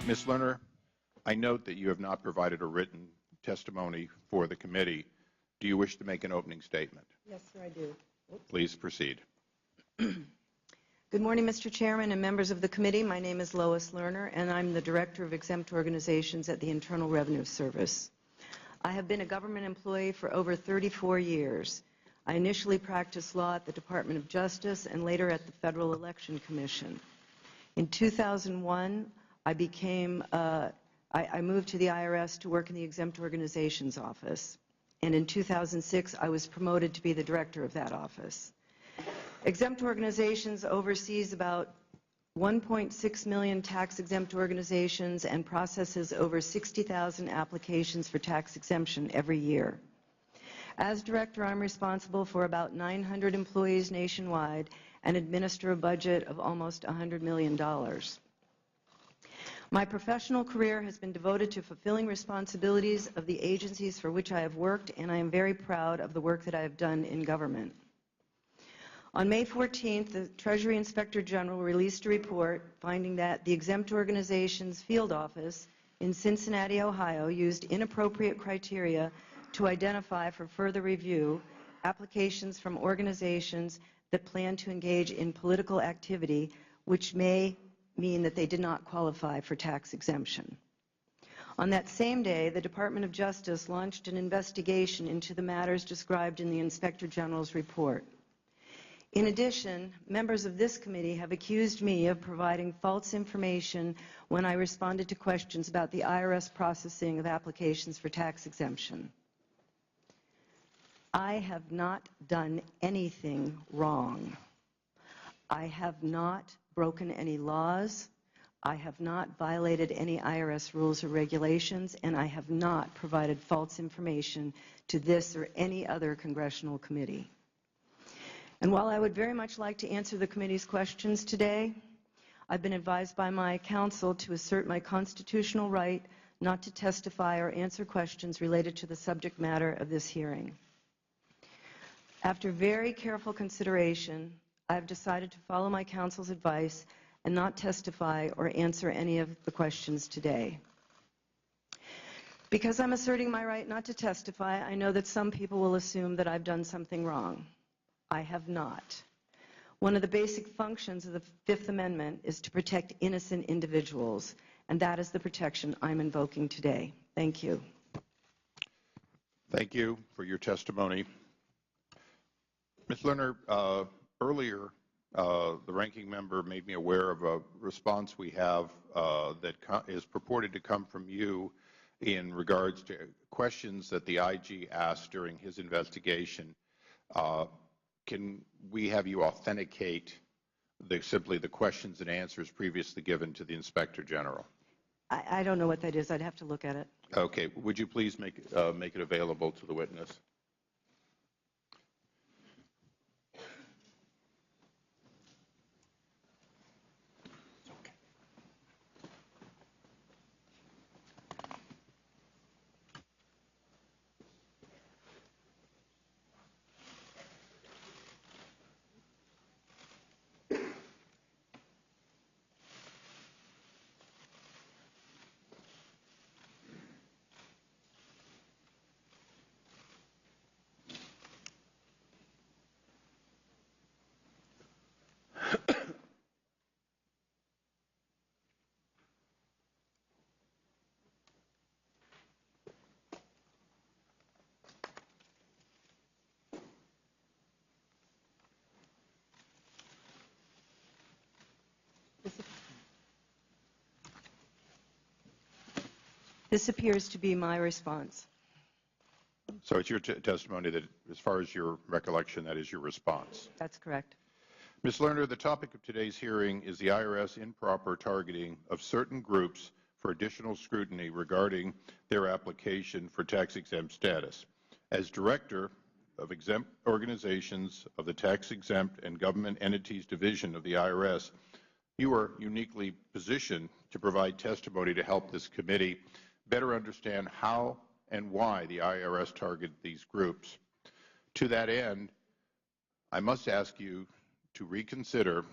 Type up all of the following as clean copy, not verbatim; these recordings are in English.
Ms. Lerner, I note that you have not provided a written testimony for the committee. Do you wish to make an opening statement? Yes, sir, I do. Please proceed. Good morning, Mr. Chairman and members of the committee. My name is Lois Lerner, and I'm the Director of Exempt Organizations at the Internal Revenue Service. I have been a government employee for over 34 years. I initially practiced law at the Department of Justice and later at the Federal Election Commission. In 2001, I moved to the IRS to work in the Exempt Organizations Office. And in 2006, I was promoted to be the director of that office. Exempt Organizations oversees about 1.6 million tax-exempt organizations and processes over 60,000 applications for tax exemption every year. As director, I'm responsible for about 900 employees nationwide and administer a budget of almost $100 million. My professional career has been devoted to fulfilling responsibilities of the agencies for which I have worked, and I am very proud of the work that I have done in government. On May 14th, the Treasury Inspector General released a report finding that the Exempt Organizations Field Office in Cincinnati, Ohio, used inappropriate criteria to identify for further review applications from organizations that plan to engage in political activity, which may mean that they did not qualify for tax exemption. On that same day, the Department of Justice launched an investigation into the matters described in the Inspector General's report. In addition, members of this committee have accused me of providing false information when I responded to questions about the IRS processing of applications for tax exemption. I have not done anything wrong. I have not broken any laws. I have not violated any IRS rules or regulations, and I have not provided false information to this or any other congressional committee. And while I would very much like to answer the committee's questions today, I've been advised by my counsel to assert my constitutional right not to testify or answer questions related to the subject matter of this hearing. After very careful consideration, I have decided to follow my counsel's advice and not testify or answer any of the questions today. Because I'm asserting my right not to testify, I know that some people will assume that I've done something wrong. I have not. One of the basic functions of the Fifth Amendment is to protect innocent individuals, and that is the protection I'm invoking today. Thank you. Thank you for your testimony. Ms. Lerner, earlier the ranking member made me aware of a response we have that is purported to come from you in regards to questions that the IG asked during his investigation. Can we have you authenticate simply the questions and answers previously given to the Inspector General? I don't know what that is. I'd have to look at it. Okay. Would you please make it available to the witness? This appears to be my response. So it's your testimony that, as far as your recollection, that is your response? That's correct. Ms. Lerner, the topic of today's hearing is the IRS improper targeting of certain groups for additional scrutiny regarding their application for tax-exempt status. As Director of Exempt Organizations of the Tax-Exempt and Government Entities Division of the IRS, you are uniquely positioned to provide testimony to help this committee better understand how and why the IRS targeted these groups. To that end, I must ask you to reconsider,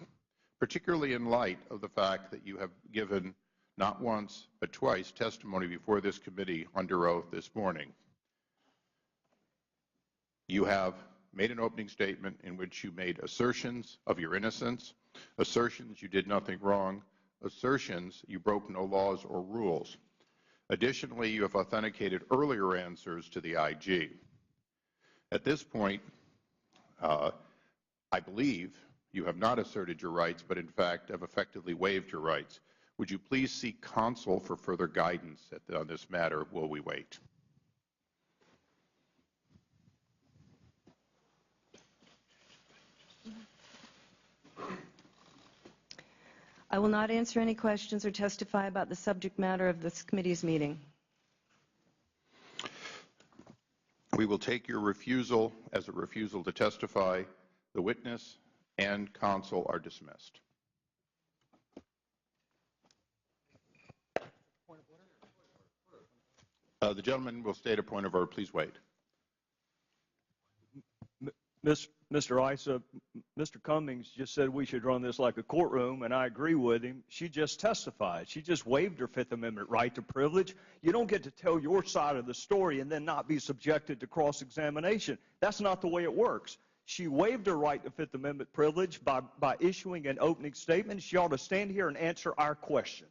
particularly in light of the fact that you have given not once, but twice, testimony before this committee under oath this morning. You have made an opening statement in which you made assertions of your innocence, assertions you did nothing wrong, assertions you broke no laws or rules. Additionally, you have authenticated earlier answers to the IG. At this point, I believe you have not asserted your rights, but in fact have effectively waived your rights. Would you please seek counsel for further guidance on this matter while we wait? I will not answer any questions or testify about the subject matter of this committee's meeting. We will take your refusal as a refusal to testify. The witness and counsel are dismissed. The gentleman will state a point of order. Please wait. Mr. Issa, Mr. Cummings just said we should run this like a courtroom, and I agree with him. She just testified. She just waived her Fifth Amendment right to privilege. You don't get to tell your side of the story and then not be subjected to cross-examination. That's not the way it works. She waived her right to Fifth Amendment privilege by issuing an opening statement. She ought to stand here and answer our questions.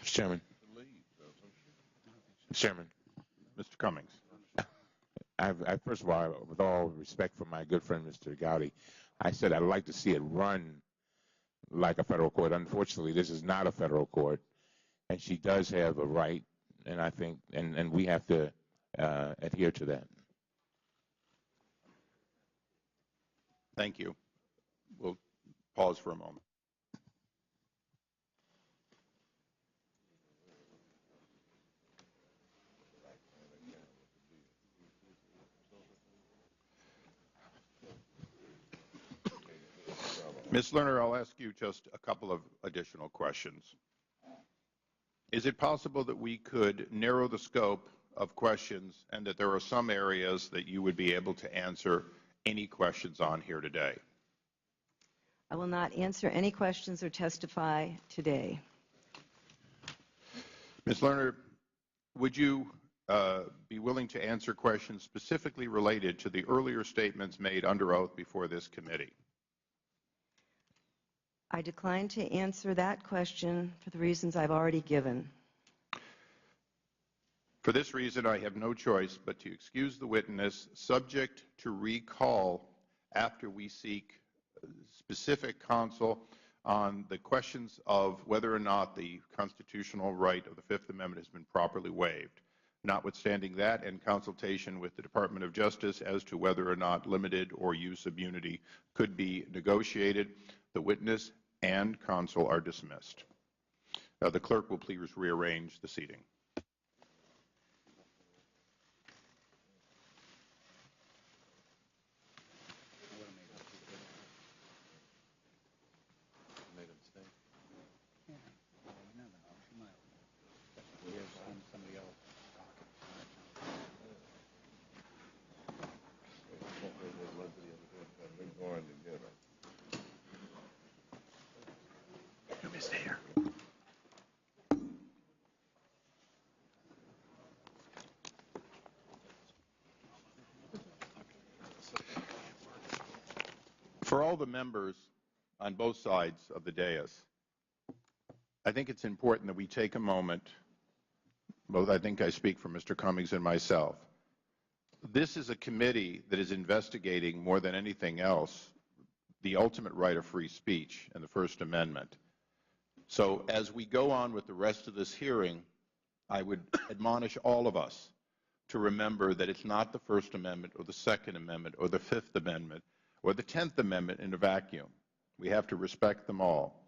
Mr. Chairman. Mr. Chairman. Mr. Cummings. First of all, with all respect for my good friend, Mr. Gowdy, I said I'd like to see it run like a federal court. Unfortunately, this is not a federal court, and she does have a right, and I think, and we have to adhere to that. Thank you. We'll pause for a moment. Ms. Lerner, I'll ask you just a couple of additional questions. Is it possible that we could narrow the scope of questions and that there are some areas that you would be able to answer any questions on here today? I will not answer any questions or testify today. Ms. Lerner, would you be willing to answer questions specifically related to the earlier statements made under oath before this committee? I decline to answer that question for the reasons I've already given. For this reason, I have no choice but to excuse the witness, subject to recall after we seek specific counsel on the questions of whether or not the constitutional right of the Fifth Amendment has been properly waived. Notwithstanding that, and consultation with the Department of Justice as to whether or not limited or use immunity could be negotiated, the witness and counsel are dismissed. Now, the clerk will please rearrange the seating. For all the members on both sides of the dais, I think it's important that we take a moment, both I think I speak for Mr. Cummings and myself. This is a committee that is investigating more than anything else the ultimate right of free speech and the First Amendment. So as we go on with the rest of this hearing, I would admonish all of us to remember that it's not the First Amendment or the Second Amendment or the Fifth Amendment or the 10th Amendment in a vacuum. We have to respect them all.